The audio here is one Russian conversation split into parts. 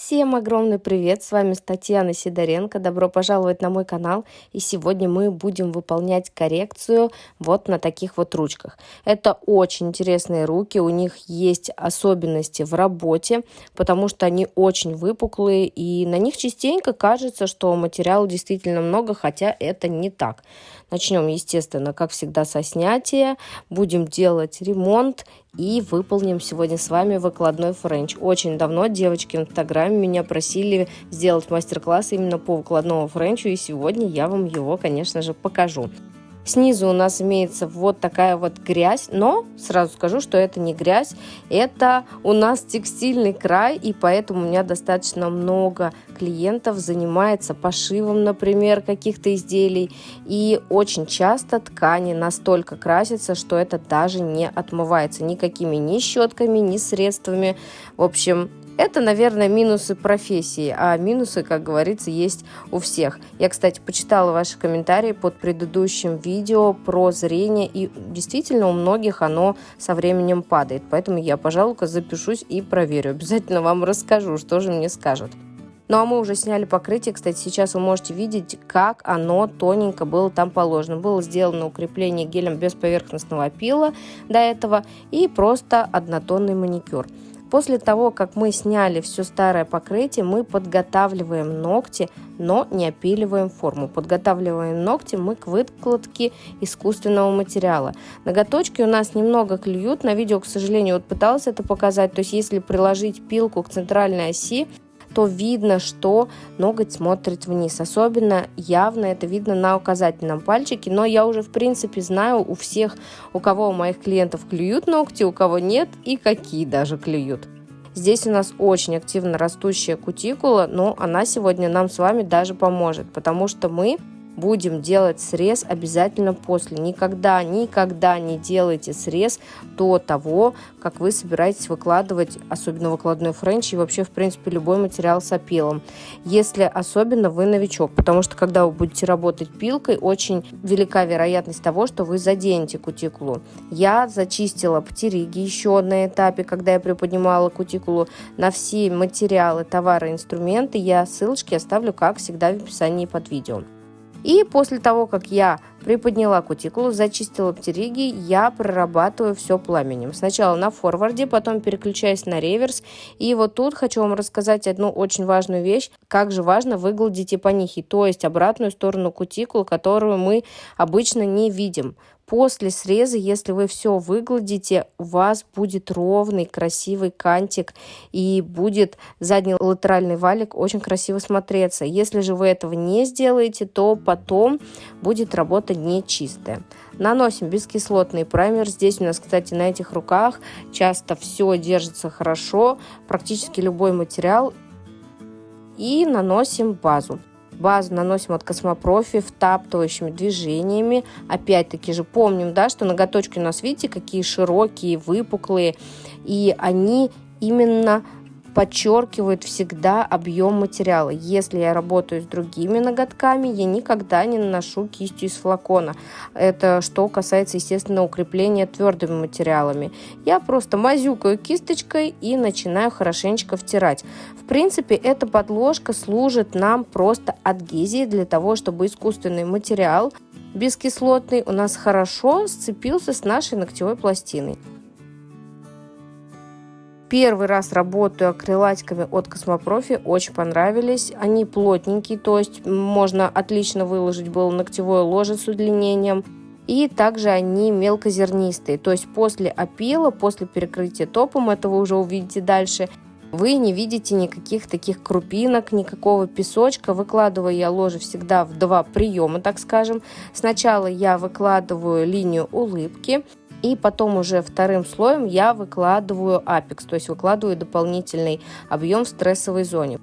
Всем огромный привет! С вами Татьяна Сидоренко. Добро пожаловать на мой канал. И сегодня мы будем выполнять коррекцию вот на таких вот ручках. Это очень интересные руки. У них есть особенности в работе, потому что они очень выпуклые. И на них частенько кажется, что материала действительно много, хотя это не так. Начнем, естественно, как всегда, со снятия. Будем делать ремонт и выполним сегодня с вами выкладной френч. Очень давно девочки в инстаграме меня просили сделать мастер-класс именно по выкладному френчу, и сегодня я вам его, конечно же, покажу. Снизу у нас имеется вот такая вот грязь, но сразу скажу, что это не грязь, это у нас текстильный край, и поэтому у меня достаточно много клиентов занимается пошивом, например, каких-то изделий, и очень часто ткани настолько красятся, что это даже не отмывается никакими ни щетками, ни средствами. В общем, это, наверное, минусы профессии, а минусы, как говорится, есть у всех. Я, кстати, почитала ваши комментарии под предыдущим видео про зрение, и действительно у многих оно со временем падает. Поэтому я, пожалуй-ка, запишусь и проверю. Обязательно вам расскажу, что же мне скажут. Ну а мы уже сняли покрытие. Кстати, сейчас вы можете видеть, как оно тоненько было там положено. Было сделано укрепление гелем без поверхностного опила до этого и просто однотонный маникюр. После того, как мы сняли все старое покрытие, мы подготавливаем ногти, но не опиливаем форму. Подготавливаем ногти мы к выкладке искусственного материала. Ноготочки у нас немного клюют. На видео, к сожалению, вот пыталась это показать. То есть, если приложить пилку к центральной оси, то видно, что ноготь смотрит вниз. Особенно явно это видно на указательном пальчике. Но я уже, в принципе, знаю у всех, у кого у моих клиентов клюют ногти, у кого нет и какие даже клюют. Здесь у нас очень активно растущая кутикула, но она сегодня нам с вами даже поможет, потому что мы будем делать срез обязательно после. Никогда не делайте срез до того, как вы собираетесь выкладывать, особенно выкладной френч и вообще, в принципе, любой материал с опилом. Если особенно вы новичок, потому что когда вы будете работать пилкой, очень велика вероятность того, что вы заденете кутикулу. Я зачистила птериги еще на этапе, когда я приподнимала кутикулу. На все материалы, товары, инструменты я ссылочки оставлю, как всегда, в описании под видео. И после того, как я приподняла кутикулу, зачистила птериги, я прорабатываю все пламенем. Сначала на форварде, потом переключаюсь на реверс. И вот тут хочу вам рассказать одну очень важную вещь. Как же важно выгладить эпонихи, то есть обратную сторону кутикулы, которую мы обычно не видим. После среза, если вы все выгладите, у вас будет ровный, красивый кантик и будет задний латеральный валик очень красиво смотреться. Если же вы этого не сделаете, то потом будет работа нечистая. Наносим бескислотный праймер. Здесь у нас, кстати, на этих руках часто все держится хорошо, практически любой материал. И наносим базу. Базу наносим от Космопрофи втаптывающими движениями. Опять-таки же помним, да, что ноготочки у нас, видите, какие широкие, выпуклые. И они именно подчеркивают всегда объем материала. Если я работаю с другими ноготками, я никогда не наношу кистью из флакона. Это что касается, естественно, укрепления твердыми материалами. Я просто мазюкаю кисточкой и начинаю хорошенечко втирать. В принципе, эта подложка служит нам просто адгезией для того, чтобы искусственный материал бескислотный у нас хорошо сцепился с нашей ногтевой пластиной. Первый раз работаю акрилатиками от Космопрофи, очень понравились. Они плотненькие, то есть можно отлично выложить было ногтевое ложе с удлинением. И также они мелкозернистые, то есть после опила, после перекрытия топом, это вы уже увидите дальше, вы не видите никаких таких крупинок, никакого песочка. Выкладываю я ложе всегда в 2 приема, так скажем. Сначала я выкладываю линию улыбки. И потом уже вторым слоем я выкладываю апекс, то есть выкладываю дополнительный объем в стрессовой зоне.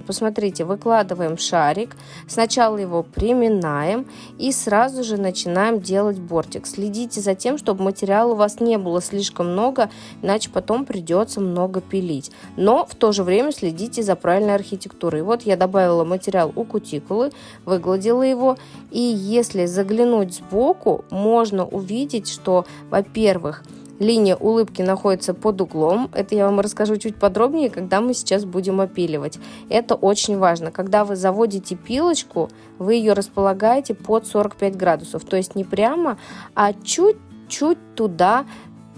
Посмотрите, выкладываем шарик, сначала его приминаем и сразу же начинаем делать бортик. Следите за тем, чтобы материала у вас не было слишком много, иначе потом придется много пилить. Но в то же время следите за правильной архитектурой. Вот я добавила материал у кутикулы, выгладила его, и если заглянуть сбоку, можно увидеть, что, во-первых, Линия улыбки находится под углом. Это я вам расскажу чуть подробнее, когда мы сейчас будем опиливать. Это очень важно. Когда вы заводите пилочку, вы ее располагаете под 45 градусов. То есть не прямо, а чуть-чуть туда,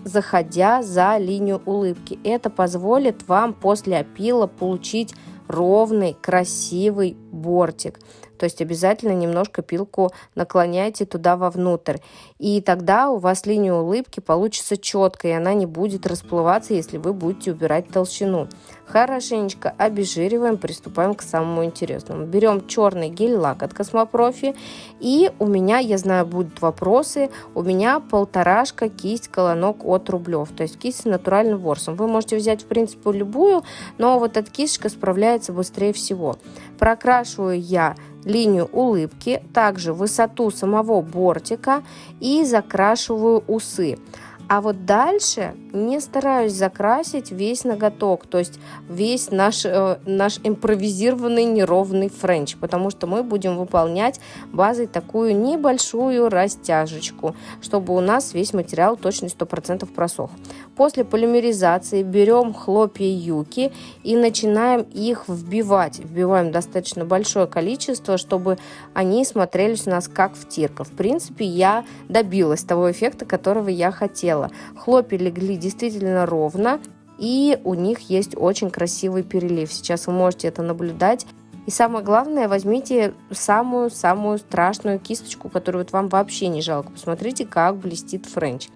заходя за линию улыбки. Это позволит вам после опила получить ровный, красивый бортик. То есть обязательно немножко пилку наклоняйте туда вовнутрь. И тогда у вас линия улыбки получится четкой, и она не будет расплываться, если вы будете убирать толщину. Хорошенечко обезжириваем, приступаем к самому интересному. Берем черный гель-лак от Космопрофи. И у меня, я знаю, будут вопросы, у меня 1,5 кисть колонок от Рублев. То есть кисть с натуральным ворсом. Вы можете взять, в принципе, любую, но вот эта кисточка справляется быстрее всего. Прокрашиваю я линию улыбки, также высоту самого бортика и закрашиваю усы. А вот дальше не стараюсь закрасить весь ноготок, то есть весь наш импровизированный неровный френч, потому что мы будем выполнять базой такую небольшую растяжечку, чтобы у нас весь материал точно 100% просох. После полимеризации берем хлопья юки и начинаем их вбивать. Вбиваем достаточно большое количество, чтобы они смотрелись у нас как втирка. В принципе, я добилась того эффекта, которого я хотела. Хлопья легли действительно ровно, и у них есть очень красивый перелив. Сейчас вы можете это наблюдать. И самое главное, возьмите самую-самую страшную кисточку, которую вот вам вообще не жалко. Посмотрите, как блестит френч.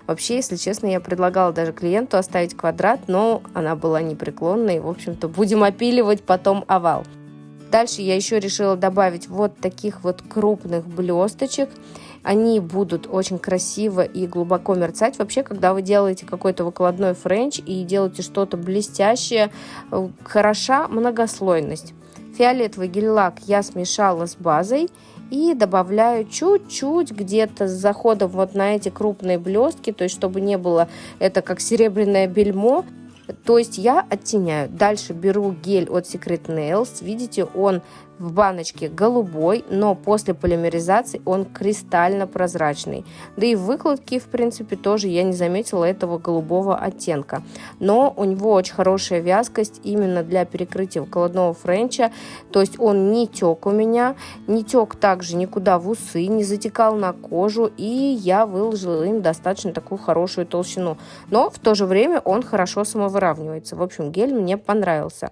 Вообще, если честно, я предлагала даже клиенту оставить квадрат, но она была непреклонной. В общем-то, будем опиливать потом овал. Дальше я еще решила добавить вот таких вот крупных блесточек. Они будут очень красиво и глубоко мерцать. Вообще, когда вы делаете какой-то выкладной френч и делаете что-то блестящее, хороша многослойность. Фиолетовый гель-лак я смешала с базой и добавляю чуть-чуть где-то с заходом вот на эти крупные блестки, то есть чтобы не было это как серебряное бельмо. То есть я оттеняю. Дальше беру гель от Secret Nails. Видите, он в баночке голубой, но после полимеризации он кристально прозрачный. Да и в выкладке, в принципе, тоже я не заметила этого голубого оттенка. Но у него очень хорошая вязкость именно для перекрытия выкладного френча. То есть он не тек у меня, не тек также никуда в усы, не затекал на кожу. И я выложила им достаточно такую хорошую толщину. Но в то же время он хорошо самовыравнивается. В общем, гель мне понравился.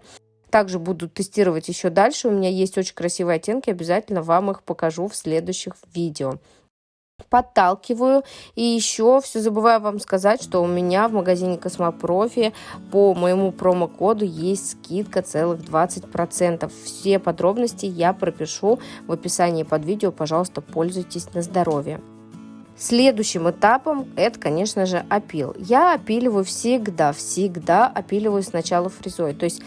Также буду тестировать еще дальше. У меня есть очень красивые оттенки. Обязательно вам их покажу в следующих видео. Подталкиваю. И еще все забываю вам сказать, что у меня в магазине Космопрофи по моему промокоду есть скидка целых 20%. Все подробности я пропишу в описании под видео. Пожалуйста, пользуйтесь на здоровье. Следующим этапом это, конечно же, опил. Я опиливаю всегда опиливаю сначала фрезой. То есть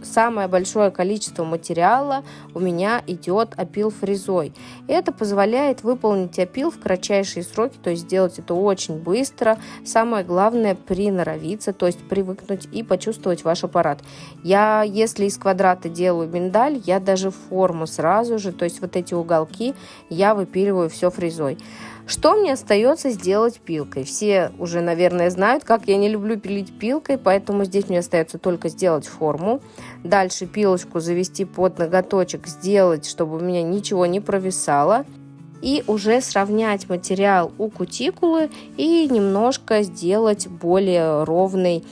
самое большое количество материала у меня идет опил фрезой. Это позволяет выполнить опил в кратчайшие сроки, то есть сделать это очень быстро. Самое главное приноровиться, то есть привыкнуть и почувствовать ваш аппарат. Я, если из квадрата делаю миндаль, я даже форму сразу же, то есть вот эти уголки, я выпиливаю все фрезой. Что мне остается сделать пилкой? Все уже, наверное, знают, как я не люблю пилить пилкой, поэтому здесь мне остается только сделать форму. Дальше пилочку завести под ноготочек, сделать, чтобы у меня ничего не провисало. И уже сравнять материал у кутикулы и немножко сделать более ровный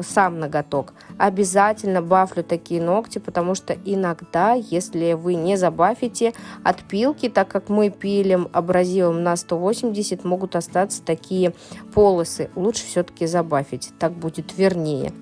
сам ноготок. Обязательно бафлю такие ногти, потому что иногда, если вы не забафите от пилки, так как мы пилим абразивом на 180, могут остаться такие полосы. Лучше все-таки забафить, так будет вернее.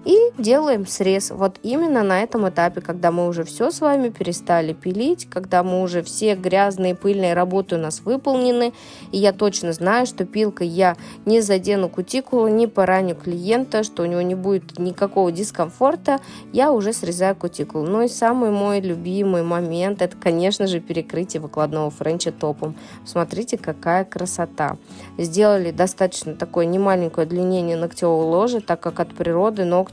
И делаем срез. Вот именно на этом этапе, когда мы уже все с вами перестали пилить, когда мы уже все грязные пыльные работы у нас выполнены, и я точно знаю, что пилкой я не задену кутикулу, не пораню клиента, что у него не будет никакого дискомфорта, я уже срезаю кутикулу. Ну и самый мой любимый момент, это, конечно же, перекрытие выкладного френча топом. Смотрите, какая красота. Сделали достаточно такое немаленькое удлинение ногтевого ложа, так как от природы ногти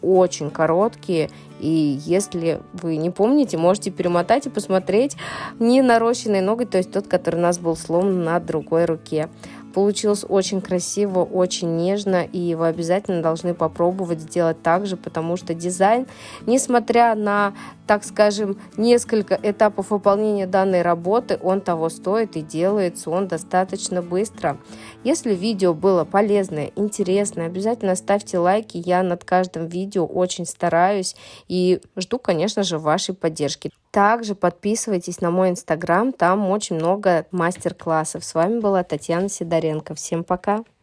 очень короткие, и если вы не помните, можете перемотать и посмотреть не нарощенный ноготь, то есть тот, который у нас был сломан на другой руке. Получилось очень красиво, очень нежно, и вы обязательно должны попробовать сделать так же, потому что дизайн, несмотря на, так скажем, несколько этапов выполнения данной работы, он того стоит и делается он достаточно быстро. Если видео было полезное, интересное, обязательно ставьте лайки, я над каждым видео очень стараюсь и жду, конечно же, вашей поддержки. Также подписывайтесь на мой инстаграм, там очень много мастер-классов. С вами была Татьяна Сидоренко. Всем пока!